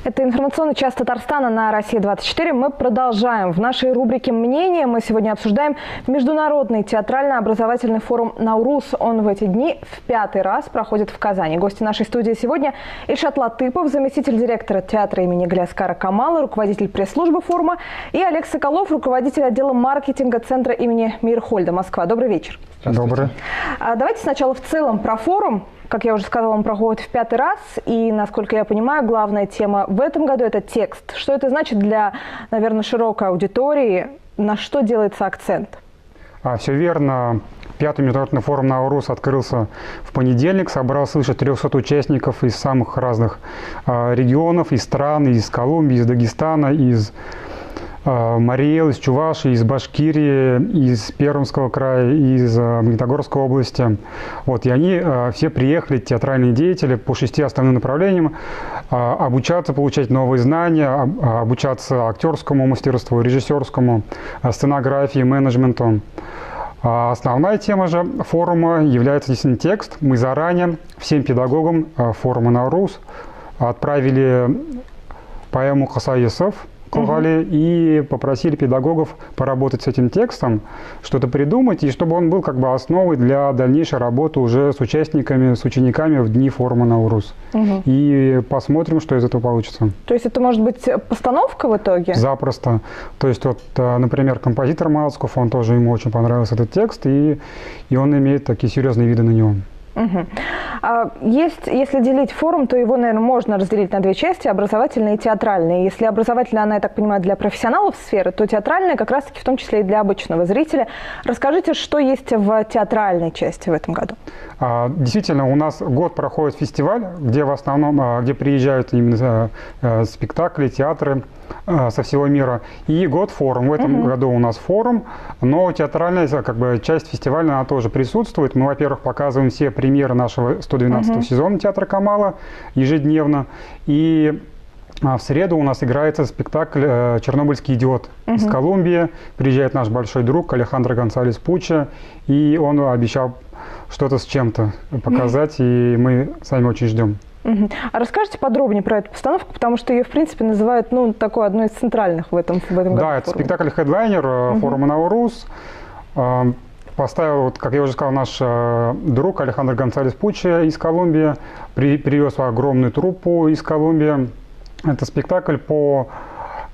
Это информационный час Татарстана на Россия-24. Мы продолжаем. В нашей рубрике «Мнение» мы сегодня обсуждаем Международный театрально-образовательный форум «Наурус». Он в эти дни в 5-й раз проходит в Казани. Гости нашей студии сегодня Ильшат Латыпов, заместитель директора театра имени Галяскара Камала, руководитель пресс-службы форума, и Олег Соколов, руководитель отдела маркетинга центра имени Мейерхольда, Москва. Добрый вечер. Добрый. Давайте сначала в целом про форум. Как я уже сказала, он проходит в 5-й раз, и, насколько я понимаю, главная тема в этом году – это текст. Что это значит для, наверное, широкой аудитории? На что делается акцент? Все верно. 5-й международный форум «Наурус» открылся в понедельник, собрал свыше 300 участников из самых разных регионов, из стран, из Колумбии, из Дагестана, из Мариэл, из Чувашии, из Башкирии, из Пермского края, из Магнитогорской области. И они все приехали, театральные деятели, по 6 основным направлениям, обучаться, получать новые знания, обучаться актерскому мастерству, режиссерскому, сценографии, менеджменту. Основная тема же форума является действительно текст. Мы заранее всем педагогам форума «Наурус» отправили поэму Касаесов и попросили педагогов поработать с этим текстом, что-то придумать, и чтобы он был основой для дальнейшей работы уже с участниками, с учениками в дни форума «Наурус». И посмотрим, что из этого получится. То есть это может быть постановка в итоге? Запросто. То есть, например, композитор Малцков, ему очень понравился этот текст, и он имеет такие серьезные виды на него. Если делить форум, то его, наверное, можно разделить на две части – образовательная и театральная. Если образовательная, она, я так понимаю, для профессионалов сферы, то театральная как раз-таки в том числе и для обычного зрителя. Расскажите, что есть в театральной части в этом году? Действительно, у нас год проходит фестиваль, где в основном приезжают именно спектакли, театры со всего мира. И год форум. В этом году у нас форум, но театральная часть фестиваля, она тоже присутствует. Мы, во-первых, показываем все премьеры нашего 112-го сезона театра Камала ежедневно. И в среду у нас играется спектакль «Чернобыльский идиот» из Колумбии. Приезжает наш большой друг Алехандро Гонсалес Пучча, и он обещал что-то с чем-то показать, и мы сами очень ждем. А расскажите подробнее про эту постановку, потому что ее, в принципе, называют такой одной из центральных в этом году. Да, это спектакль-хедлайнер форума «Наурус». Поставил, как я уже сказал, наш друг Алехандро Гонсалес Пучча из Колумбии. Привез огромную труппу из Колумбии. Это спектакль по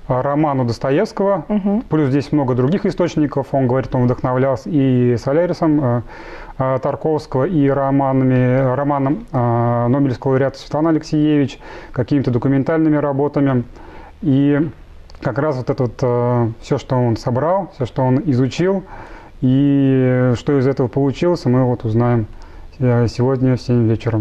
роману Достоевского. Плюс здесь много других источников. Он говорит, он вдохновлялся и Солярисом Тарковского, и романом Нобелевского лауреата Светланы Алексеевич, какими-то документальными работами. И как раз все, что он собрал, все, что он изучил, и что из этого получилось, мы узнаем сегодня в 7 вечера.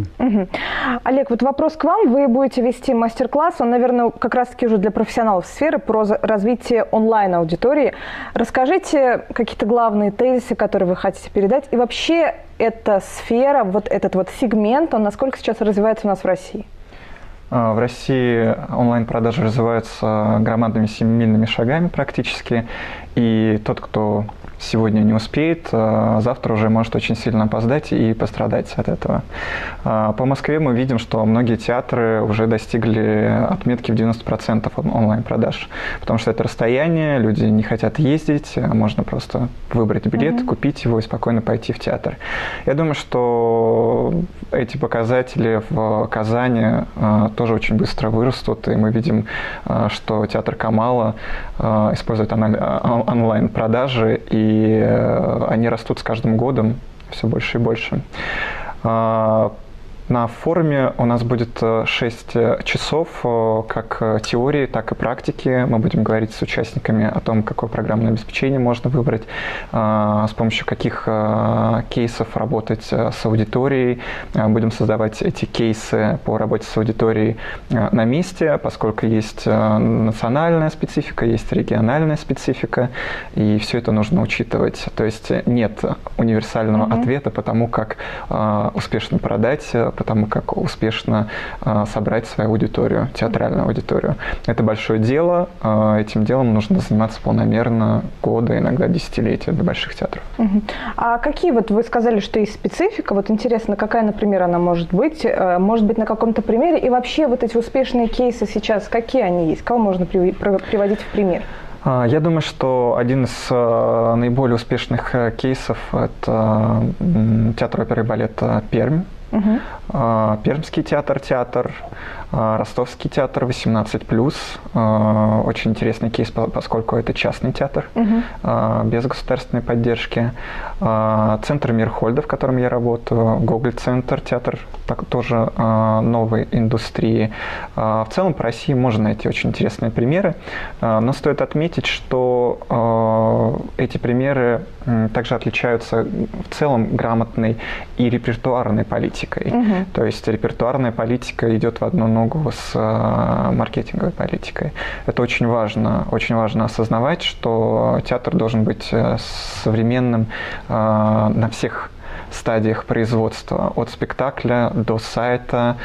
Олег, вопрос к вам. Вы будете вести мастер-класс, он, наверное, как раз-таки уже для профессионалов сферы, про развитие онлайн-аудитории. Расскажите какие-то главные тезисы, которые вы хотите передать, и вообще эта сфера, этот сегмент, он насколько сейчас развивается у нас в России? В России онлайн-продажи развиваются громадными семимильными шагами практически, и тот, кто сегодня не успеет, завтра уже может очень сильно опоздать и пострадать от этого. По Москве мы видим, что многие театры уже достигли отметки в 90% онлайн-продаж, потому что это расстояние, люди не хотят ездить, можно просто выбрать билет, купить его и спокойно пойти в театр. Я думаю, что эти показатели в Казани тоже очень быстро вырастут, и мы видим, что театр Камала использует онлайн-продажи, и они растут с каждым годом все больше и больше. На форуме у нас будет 6 часов как теории, так и практики. Мы будем говорить с участниками о том, какое программное обеспечение можно выбрать, с помощью каких кейсов работать с аудиторией. Будем создавать эти кейсы по работе с аудиторией на месте, поскольку есть национальная специфика, есть региональная специфика, и все это нужно учитывать. То есть нет универсального ответа по тому, как успешно продать по тому, как успешно собрать свою аудиторию, театральную аудиторию. Это большое дело, этим делом нужно заниматься планомерно годы, иногда десятилетия для больших театров. А какие, вот вы сказали, что есть специфика, вот интересно, какая, например, она может быть на каком-то примере, и вообще вот эти успешные кейсы сейчас, какие они есть, кого можно приводить в пример? Я думаю, что один из наиболее успешных кейсов – это театр оперы и балета «Пермь». Пермский театр, Ростовский театр 18+. Очень интересный кейс, поскольку это частный театр, без государственной поддержки. Центр Мирхольда, в котором я работаю, Гоголь-центр, театр тоже новой индустрии. В целом по России можно найти очень интересные примеры, но стоит отметить, что эти примеры также отличаются в целом грамотной и репертуарной политикой. То есть репертуарная политика идет в одну ногу с маркетинговой политикой. Это очень важно осознавать, что театр должен быть современным на всех стадиях производства, от спектакля до сайта,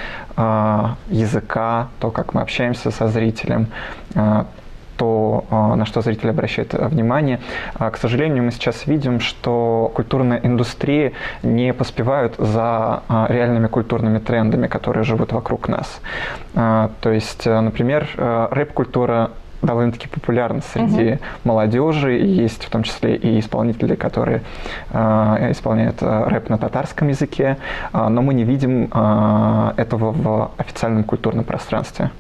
языка, то, как мы общаемся со зрителем, то, на что зритель обращает внимание. К сожалению, мы сейчас видим, что культурные индустрии не поспевают за реальными культурными трендами, которые живут вокруг нас. То есть, например, рэп-культура довольно-таки популярна среди молодежи, и есть в том числе и исполнители, которые исполняют рэп на татарском языке, но мы не видим этого в официальном культурном пространстве.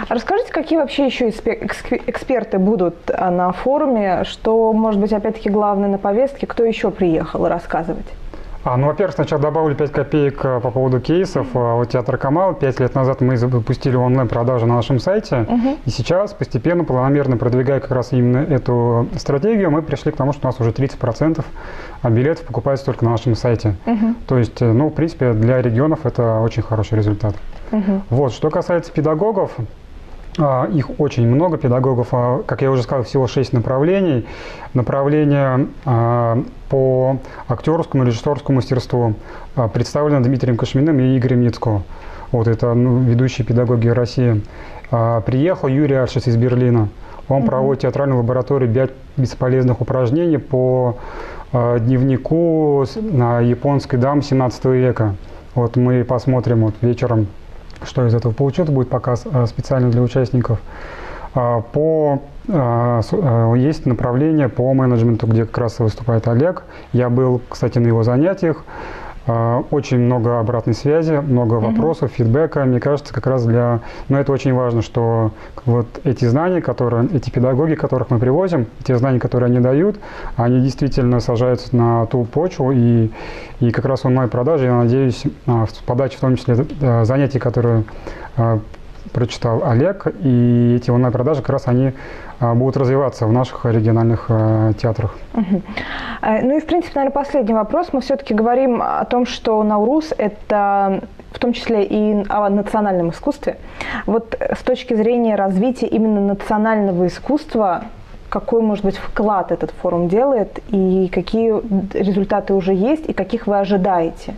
Расскажите, какие вообще еще эксперты будут на форуме, что, может быть, опять-таки главное на повестке, кто еще приехал рассказывать? Во-первых, сначала добавлю 5 копеек по поводу кейсов. Вот театр Камал, 5 лет назад мы запустили онлайн-продажи на нашем сайте, и сейчас постепенно, планомерно продвигая как раз именно эту стратегию, мы пришли к тому, что у нас уже 30% билетов покупается только на нашем сайте. То есть, в принципе, для регионов это очень хороший результат. Вот, что касается педагогов, их очень много, педагогов, как я уже сказал, всего 6 направлений. Направление по актерскому и режиссерскому мастерству представлено Дмитрием Кошминым и Игорем Ницко. Вот это ведущие педагоги России. Приехал Юрий Альшиц из Берлина. Он проводит театральную лабораторию 5 бесполезных упражнений по дневнику японской дамы 17 века. Вот мы посмотрим вот вечером, что из этого получится, будет показ специально для участников. Есть направление по менеджменту, где как раз выступает Олег. Я был, кстати, на его занятиях. Очень много обратной связи, много вопросов, фидбэка. Мне кажется, как раз но это очень важно, что вот эти знания, эти педагоги, которых мы привозим, те знания, которые они дают, они действительно сажаются на ту почву, и как раз онлайн-продажи, я надеюсь, в подаче в том числе занятий, которые прочитал Олег, и эти онлайн-продажи как раз они будут развиваться в наших региональных театрах. Ну и, в принципе, наверное, последний вопрос. Мы все-таки говорим о том, что Наурус – это в том числе и о национальном искусстве. Вот с точки зрения развития именно национального искусства, какой, может быть, вклад этот форум делает, и какие результаты уже есть, и каких вы ожидаете?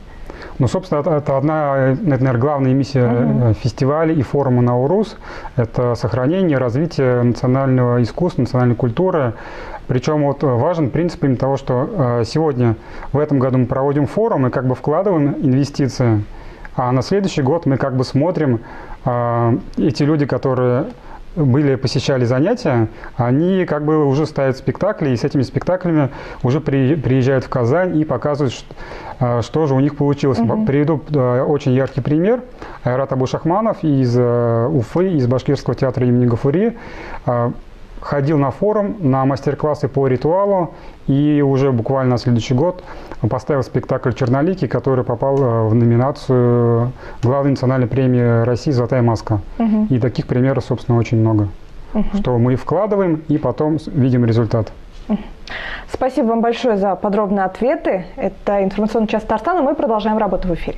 Собственно, это одна, наверное, главная миссия фестиваля и форума Наурус – это сохранение, развитие национального искусства, национальной культуры. Причем вот важен принцип именно того, что сегодня, в этом году мы проводим форум и как бы вкладываем инвестиции, а на следующий год мы как бы смотрим, эти люди, которые посещали занятия, они как бы уже ставят спектакли, и с этими спекtakлями уже приезжают в Казань и показывают, что же у них получилось. Приведу очень яркий пример. Айрат Абушахманов из Уфы, из Башкирского театра имени Гафури, ходил на форум, на мастер-классы по ритуалу, и уже буквально на следующий год поставил спектакль «Черноликий», который попал в номинацию главной национальной премии России «Золотая маска». И таких примеров, собственно, очень много. Что мы вкладываем и потом видим результат. Спасибо вам большое за подробные ответы. Это информационный час Татарстана. Мы продолжаем работу в эфире.